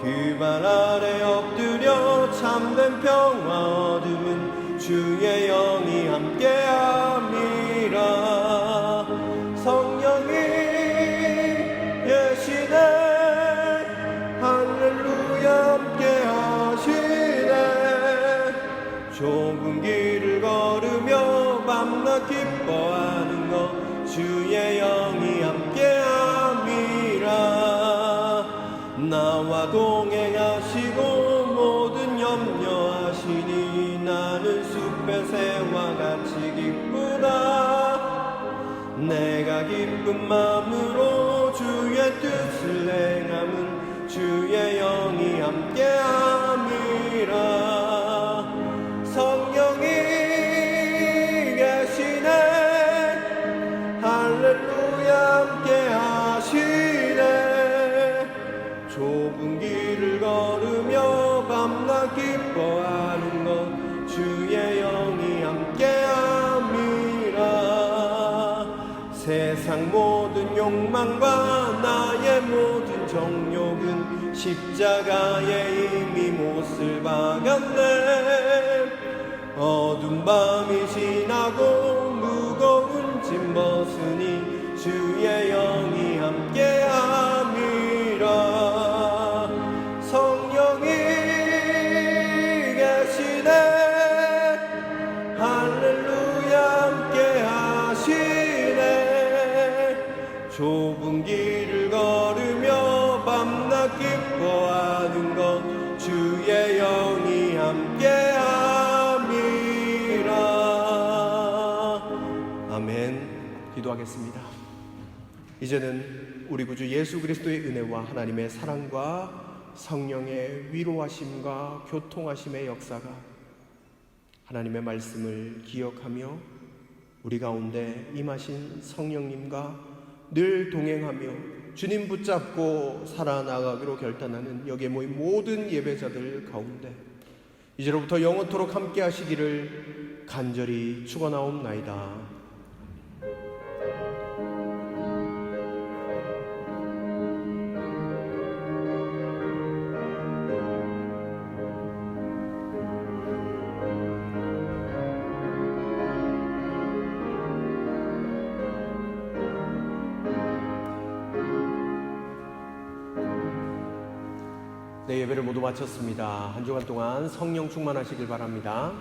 그 발 아래 엎드려 참된 평화 얻음은 주의 영이 함께함이라 성령이 계시네 할렐루야 함께하시네 좁은 길을 걸으며 밤낮 기뻐하는 것 주의 영이 함께함이라 나와 동행하시고 모든 염려하시니 나는 숲의 새와 같이 기쁘다 내가 기쁜 마음으로 주의 뜻을 행함은 주의 영이 함께함이라 성령이 계시네 할렐루야 함께하시네 좁은 길을 걸으며 밤낮 기뻐하는 것 주의 영이 함께함이라 세상 모든 욕망과 나의 모든 정욕은 십자가에 이미 못을 박았네 어두운 밤이 지나고 무거운 짐 벗으니 주의 영이 함께함이라 기도하겠습니다. 이제는 우리 구주 예수 그리스도의 은혜와 하나님의 사랑과 성령의 위로하심과 교통하심의 역사가 하나님의 말씀을 기억하며 우리 가운데 임하신 성령님과 늘 동행하며 주님 붙잡고 살아나가기로 결단하는 여기에 모인 모든 예배자들 가운데 이제로부터 영원토록 함께 하시기를 간절히 축원하옵나이다. 네, 예배를 모두 마쳤습니다. 한 주간 동안 성령 충만하시길 바랍니다.